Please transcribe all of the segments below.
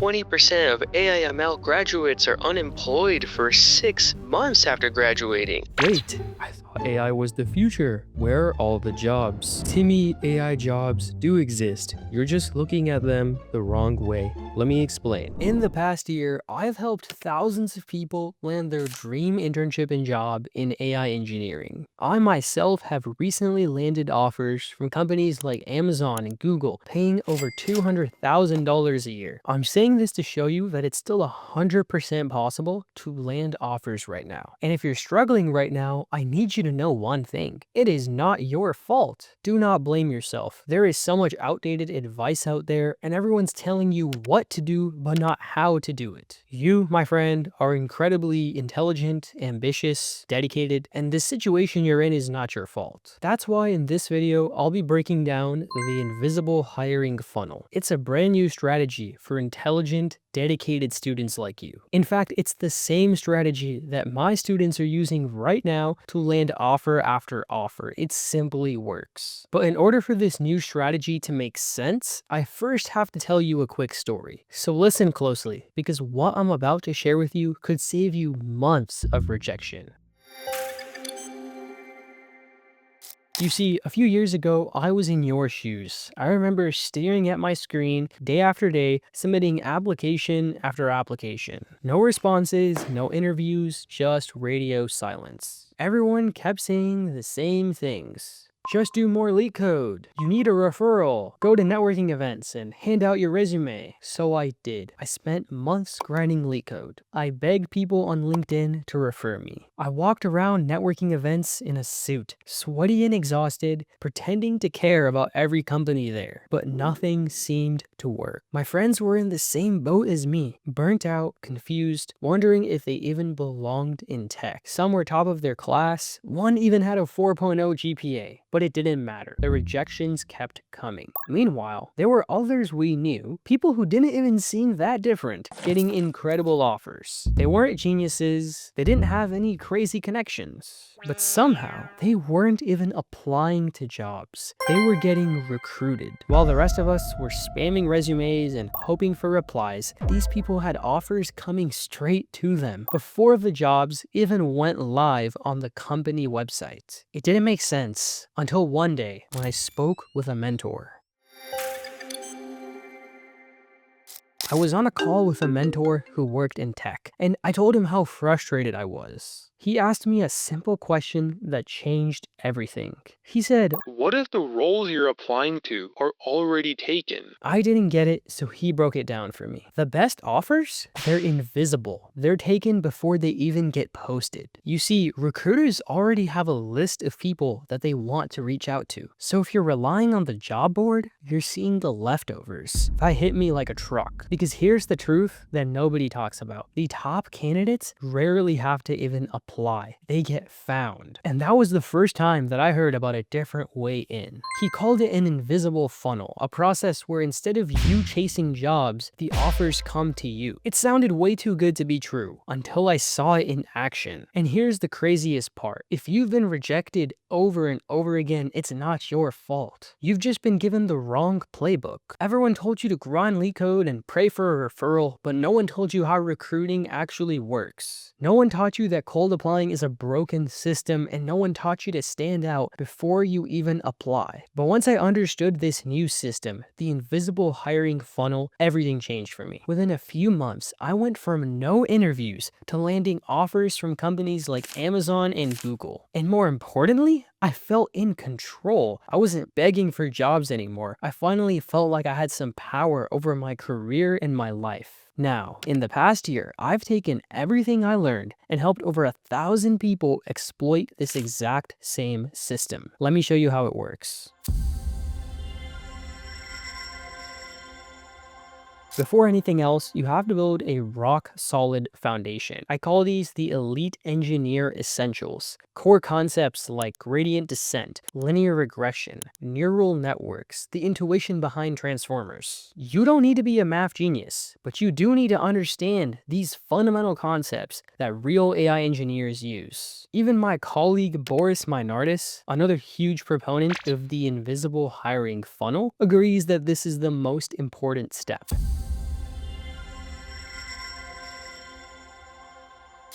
20% of AI/ML graduates are unemployed for 6 months after graduating. Wait, I thought AI was the future. Where are all the jobs? Timmy, AI jobs do exist. You're just looking at them the wrong way. Let me explain. In the past year, I've helped thousands of people land their dream internship and job in AI engineering. I myself have recently landed offers from companies like Amazon and Google, paying over $200,000 a year. I'm saying this to show you that it's still 100% possible to land offers right now. And if you're struggling right now, I need you to know one thing. It is not your fault. Do not blame yourself. There is so much outdated advice out there, and everyone's telling you what to do, but not how to do it. You, my friend, are incredibly intelligent, ambitious, dedicated, and this situation you're in is not your fault. That's why in this video, I'll be breaking down the invisible hiring funnel. It's a brand new strategy for intelligent, dedicated students like you. In fact, it's the same strategy that my students are using right now to land offer after offer. It simply works. But in order for this new strategy to make sense, I first have to tell you a quick story. So listen closely, because what I'm about to share with you could save you months of rejection. You see, a few years ago, I was in your shoes. I remember staring at my screen day after day, submitting application after application. No responses, no interviews, just radio silence. Everyone kept saying the same things. Just do more LeetCode. You need a referral. Go to networking events and hand out your resume. So I did. I spent months grinding LeetCode. I begged people on LinkedIn to refer me. I walked around networking events in a suit, sweaty and exhausted, pretending to care about every company there. But nothing seemed to work. My friends were in the same boat as me, burnt out, confused, wondering if they even belonged in tech. Some were top of their class. One even had a 4.0 GPA. But it didn't matter. The rejections kept coming. Meanwhile, there were others we knew, people who didn't even seem that different, getting incredible offers. They weren't geniuses, they didn't have any crazy connections, but somehow they weren't even applying to jobs. They were getting recruited. While the rest of us were spamming resumes and hoping for replies, these people had offers coming straight to them before the jobs even went live on the company website. It didn't make sense. Until one day, when I spoke with a mentor. I was on a call with a mentor who worked in tech, and I told him how frustrated I was. He asked me a simple question that changed everything. He said, What if the roles you're applying to are already taken? I didn't get it, so he broke it down for me. The best offers? They're invisible. They're taken before they even get posted. You see, recruiters already have a list of people that they want to reach out to. So if you're relying on the job board, you're seeing the leftovers. That hit me like a truck. Because here's the truth that nobody talks about. The top candidates rarely have to even apply. They get found. And that was the first time that I heard about a different way in. He called it an invisible funnel, a process where instead of you chasing jobs, the offers come to you. It sounded way too good to be true until I saw it in action. And here's the craziest part. If you've been rejected over and over again, it's not your fault. You've just been given the wrong playbook. Everyone told you to grind LeetCode and pray for a referral, but no one told you how recruiting actually works. No one taught you that cold applying is a broken system, and no one taught you to stand out before you even apply. But once I understood this new system, the invisible hiring funnel, everything changed for me. Within a few months, I went from no interviews to landing offers from companies like Amazon and Google. And more importantly, I felt in control. I wasn't begging for jobs anymore. I finally felt like I had some power over my career and my life. Now, in the past year, I've taken everything I learned and helped over 1,000 people exploit this exact same system. Let me show you how it works. Before anything else, you have to build a rock-solid foundation. I call these the Elite Engineer Essentials. Core concepts like gradient descent, linear regression, neural networks, the intuition behind transformers. You don't need to be a math genius, but you do need to understand these fundamental concepts that real AI engineers use. Even my colleague Boris Minardis, another huge proponent of the invisible hiring funnel, agrees that this is the most important step.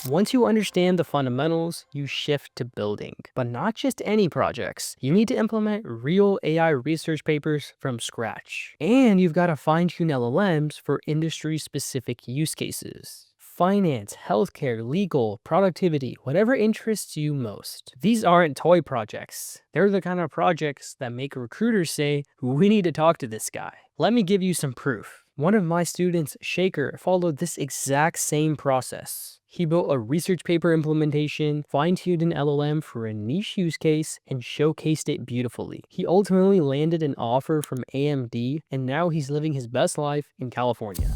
Once you understand the fundamentals, you shift to building. But not just any projects. You need to implement real AI research papers from scratch. And you've got to fine-tune LLMs for industry-specific use cases. Finance, healthcare, legal, productivity, whatever interests you most. These aren't toy projects. They're the kind of projects that make recruiters say, we need to talk to this guy. Let me give you some proof. One of my students, Shaker, followed this exact same process. He built a research paper implementation, fine-tuned an LLM for a niche use case, and showcased it beautifully. He ultimately landed an offer from AMD, and now he's living his best life in California.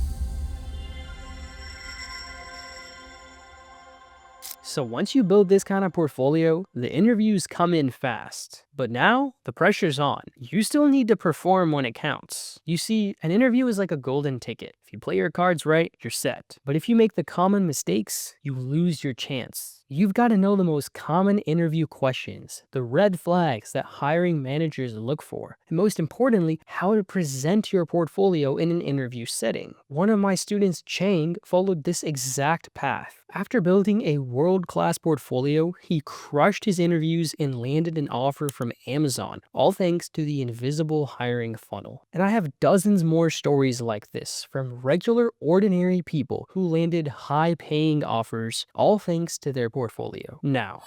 So once you build this kind of portfolio, the interviews come in fast. But now, the pressure's on. You still need to perform when it counts. You see, an interview is like a golden ticket. If you play your cards right, you're set. But if you make the common mistakes, you lose your chance. You've got to know the most common interview questions, the red flags that hiring managers look for, and most importantly, how to present your portfolio in an interview setting. One of my students, Chang, followed this exact path. After building a world-class portfolio, he crushed his interviews and landed an offer from Amazon, all thanks to the invisible hiring funnel. And I have dozens more stories like this from regular, ordinary people who landed high-paying offers, all thanks to their portfolio. Now,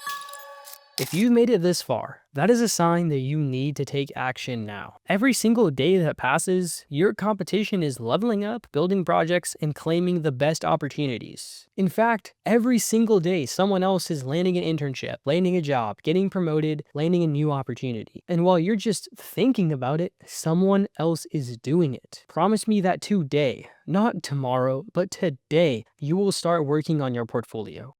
if you've made it this far, that is a sign that you need to take action now. Every single day that passes, your competition is leveling up, building projects, and claiming the best opportunities. In fact, every single day, someone else is landing an internship, landing a job, getting promoted, landing a new opportunity. And while you're just thinking about it, someone else is doing it. Promise me that today, not tomorrow, but today, you will start working on your portfolio.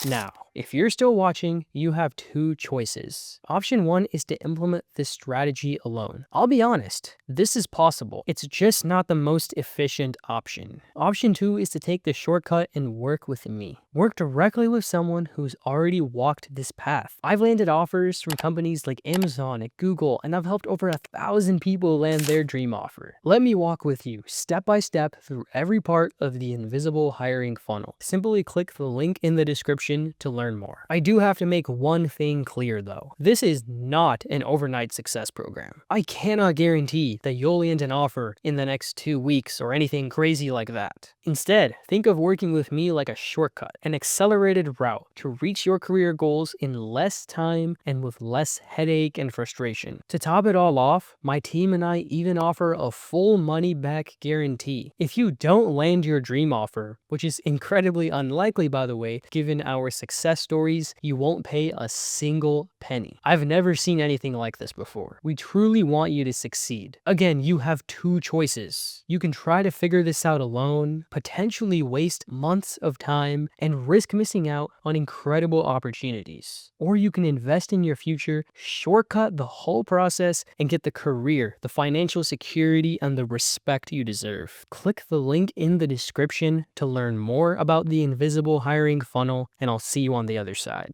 Now, if you're still watching, you have two choices. Option one is to implement this strategy alone. I'll be honest, this is possible. It's just not the most efficient option. Option two is to take the shortcut and work with me. Work directly with someone who's already walked this path. I've landed offers from companies like Amazon and Google, and I've helped over 1,000 people land their dream offer. Let me walk with you step by step through every part of the invisible hiring funnel. Simply click the link in the description to learn more. I do have to make one thing clear though. This is not an overnight success program. I cannot guarantee that you'll land an offer in the next 2 weeks or anything crazy like that. Instead, think of working with me like a shortcut, an accelerated route to reach your career goals in less time and with less headache and frustration. To top it all off, my team and I even offer a full money back guarantee. If you don't land your dream offer, which is incredibly unlikely by the way, given our success stories, you won't pay a single penny. I've never seen anything like this before. We truly want you to succeed. Again, you have two choices. You can try to figure this out alone, potentially waste months of time, and risk missing out on incredible opportunities. Or you can invest in your future, shortcut the whole process, and get the career, the financial security, and the respect you deserve. Click the link in the description to learn more about the invisible hiring funnel, and I'll see you on the other side.